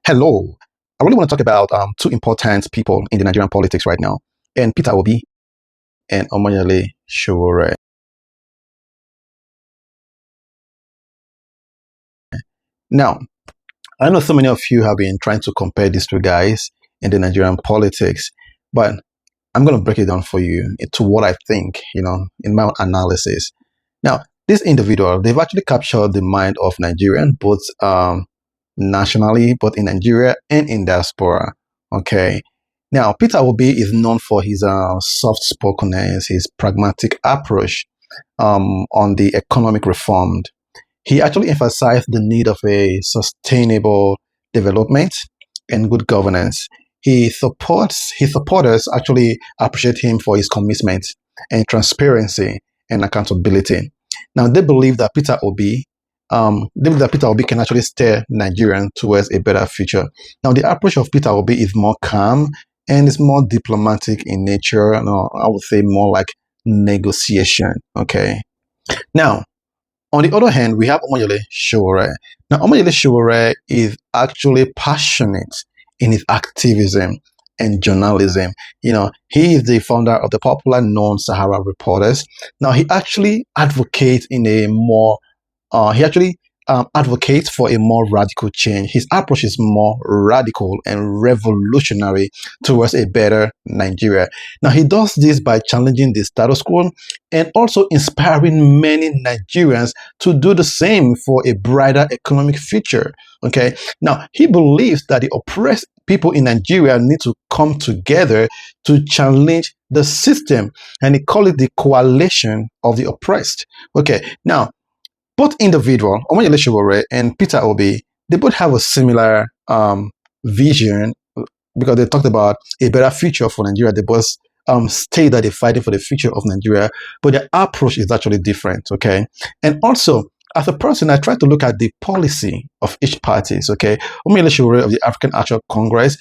Hello. I really want to talk about two important people in the Nigerian politics right now, and Peter Obi and Omoyele Sowore. Now, I know so many of you have been trying to compare these two guys in the Nigerian politics, but I'm going to break it down for you to what I think, in my analysis. Now, this individual, they've actually captured the mind of Nigerian, both nationally, both in Nigeria and in diaspora. Okay. Now, Peter Obi is known for his soft-spokenness, his pragmatic approach on the economic reform. He actually emphasized the need of a sustainable development and good governance. His supporters actually appreciate him for his commitment and transparency and accountability. Now, they believe that Peter Obi can actually steer Nigerian towards a better future. Now, the approach of Peter Obi is more calm and it's more diplomatic in nature. No, I would say more like negotiation. Okay. Now, on the other hand, we have Omoyele Sowore. Now, Omoyele Sowore is actually passionate in his activism and journalism. He is the founder of the popular Non-Sahara Reporters. Now, he actually advocates advocates for a more radical change. His approach is more radical and revolutionary towards a better Nigeria. Now, he does this by challenging the status quo and also inspiring many Nigerians to do the same for a brighter economic future. Okay. Now, he believes that the oppressed people in Nigeria need to come together to challenge the system, and he calls it the coalition of the oppressed. Okay. Now, both individual, Omoyele Sowore and Peter Obi, they both have a similar vision because they talked about a better future for Nigeria. They both state that they're fighting for the future of Nigeria, but their approach is actually different, okay? And also, as a person, I try to look at the policy of each party, okay? Omoyele Sowore of the African Action Congress,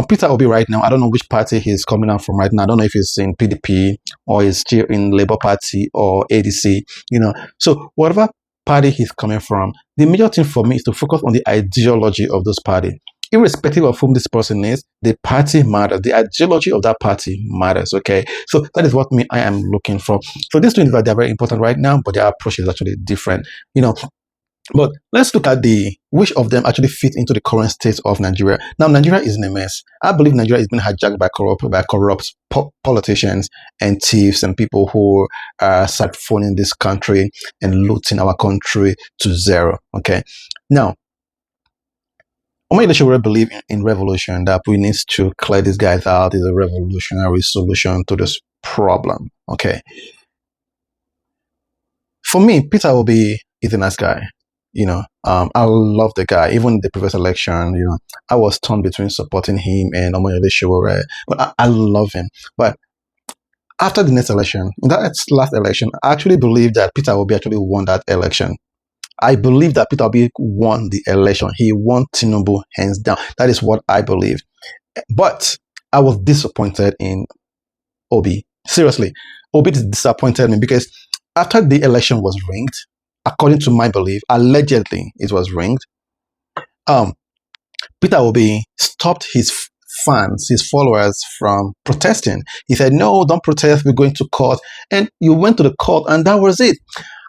Peter Obi right now, I don't know which party he's coming out from right now. I don't know if he's in PDP or he's still in Labour Party or ADC, So whatever party he's coming from, the major thing for me is to focus on the ideology of those parties. Irrespective of whom this person is, the party matters. The ideology of that party matters, okay? So that is what I am looking for. So these two individuals, they're very important right now, but their approach is actually different, But let's look at which of them actually fit into the current state of Nigeria. Now, Nigeria is in a mess. I believe Nigeria is being hijacked by corrupt politicians and thieves and people who are phoning this country and looting our country to zero. Okay. Now, Omoyele Sowore believe in revolution, that we need to clear these guys out. Is a revolutionary solution to this problem. Okay. For me, Peter Obi is a nice guy. I love the guy. Even the previous election, I was torn between supporting him and Omoyele Sowore, but I love him. But after the next election, that last election, I actually believe that Peter Obi actually won that election. I believe that Peter Obi won the election. He won Tinubu hands down. That is what I believe. But I was disappointed in Obi. Seriously, Obi disappointed me because after the election was rigged, according to my belief, allegedly it was rigged, Peter Obi stopped his fans, his followers from protesting. He said, no, don't protest, we're going to court. And you went to the court and that was it.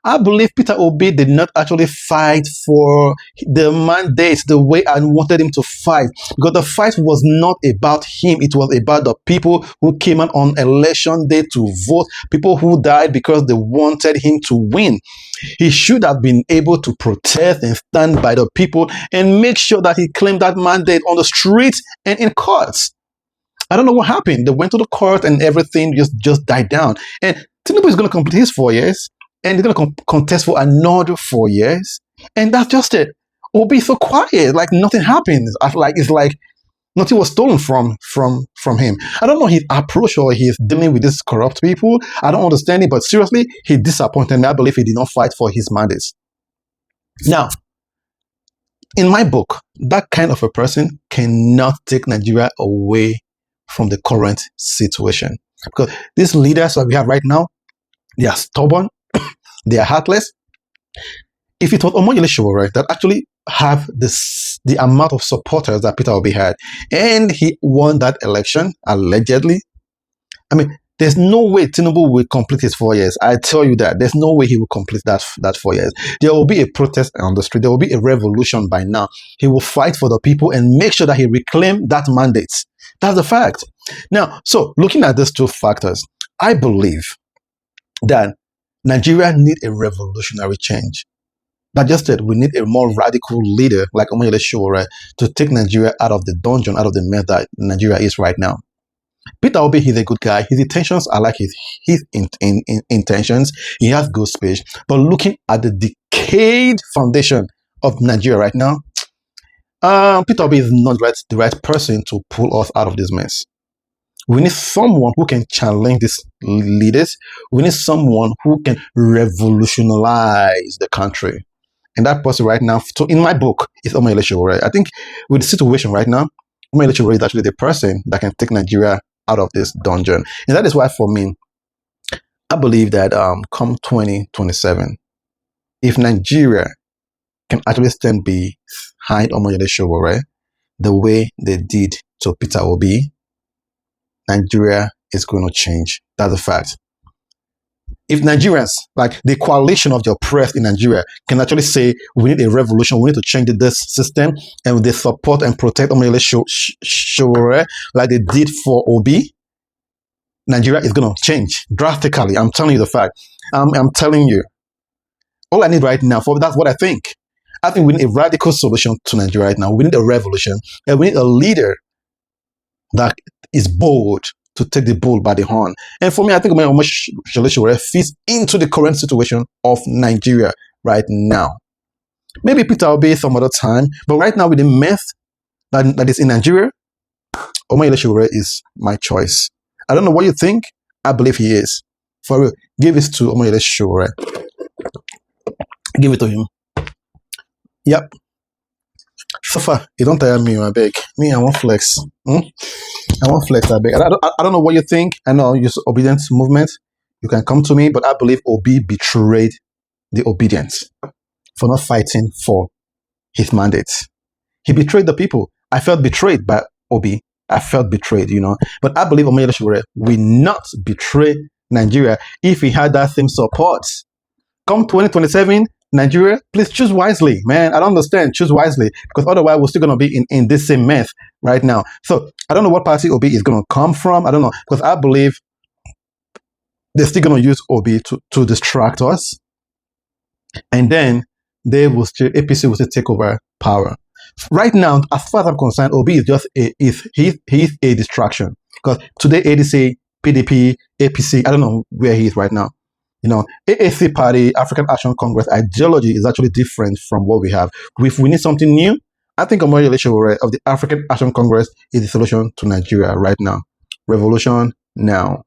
I believe Peter Obi did not actually fight for the mandate the way I wanted him to fight, because the fight was not about him. It was about the people who came out on election day to vote, people who died because they wanted him to win. He should have been able to protest and stand by the people and make sure that he claimed that mandate on the streets and in courts. I don't know what happened. They went to the court and everything just died down. And Tinubu is going to complete his 4 years. And he's going to contest for another 4 years. And that's just it. Obi is so quiet, like nothing happens. It's like nothing was stolen from him. I don't know his approach or he's dealing with these corrupt people. I don't understand it, but seriously, he disappointed me. I believe he did not fight for his mandates. Now, in my book, that kind of a person cannot take Nigeria away from the current situation. Because these leaders that we have right now, they are stubborn. They are heartless. If it was Omoyele Sowore that actually have the amount of supporters that Peter Obi had, and he won that election allegedly. I mean, there's no way Tinubu will complete his 4 years. I tell you that. There's no way he will complete that 4 years. There will be a protest on the street. There will be a revolution by now. He will fight for the people and make sure that he reclaim that mandate. That's the fact. Now, so looking at these two factors, I believe that Nigeria needs a revolutionary change. That just said, we need a more radical leader like Omoyele Sowore to take Nigeria out of the dungeon, out of the mess that Nigeria is right now. Peter Obi, he's a good guy. His intentions are like his intentions. He has good speech. But looking at the decayed foundation of Nigeria right now, Peter Obi is not the right person to pull us out of this mess. We need someone who can challenge these leaders. We need someone who can revolutionize the country. And that person right now, so in my book, is Omoyele Sowore. I think with the situation right now, Omoyele Sowore is actually the person that can take Nigeria out of this dungeon. And that is why, for me, I believe that come 2027, if Nigeria can actually stand behind Omoyele Sowore the way they did to Peter Obi, Nigeria is going to change. That's a fact. If Nigerians, like the coalition of the oppressed in Nigeria, can actually say, we need a revolution, we need to change this system, and they support and protect Omoyele Sowore like they did for Obi, Nigeria is going to change drastically. I'm telling you the fact. I'm telling you. All I need right now, that's what I think. I think we need a radical solution to Nigeria right now. We need a revolution, and we need a leader that is bold to take the bull by the horn. And for me, I think Omoyele Sowore fits into the current situation of Nigeria right now. Maybe Peter Obi some other time, but right now with the mess that is in Nigeria, Omoyele Sowore is my choice. I don't know what you think. I believe he is. For real, give it to Omoyele Sowore. Give it to him. Yep. So far, you don't tire me, I beg. Me, I want flex. I want flex, I beg. I don't know what you think. I know you're obedience movement. You can come to me, but I believe Obi betrayed the obedience for not fighting for his mandate. He betrayed the people. I felt betrayed by Obi. I felt betrayed, But I believe Omoyele Sowore will not betray Nigeria if he had that same support. Come 2027, Nigeria, please choose wisely, man. I don't understand. Choose wisely, because otherwise we're still going to be in this same mess right now. So I don't know what party Obi is going to come from. I don't know, because I believe they're still going to use Obi to distract us. And then APC will still take over power. Right now, as far as I'm concerned, Obi is just he's a distraction. Because today, ADC, PDP, APC, I don't know where he is right now. AAC party, African Action Congress ideology is actually different from what we have. If we need something new, I think Omoyele Sowore of the African Action Congress is the solution to Nigeria right now. Revolution now.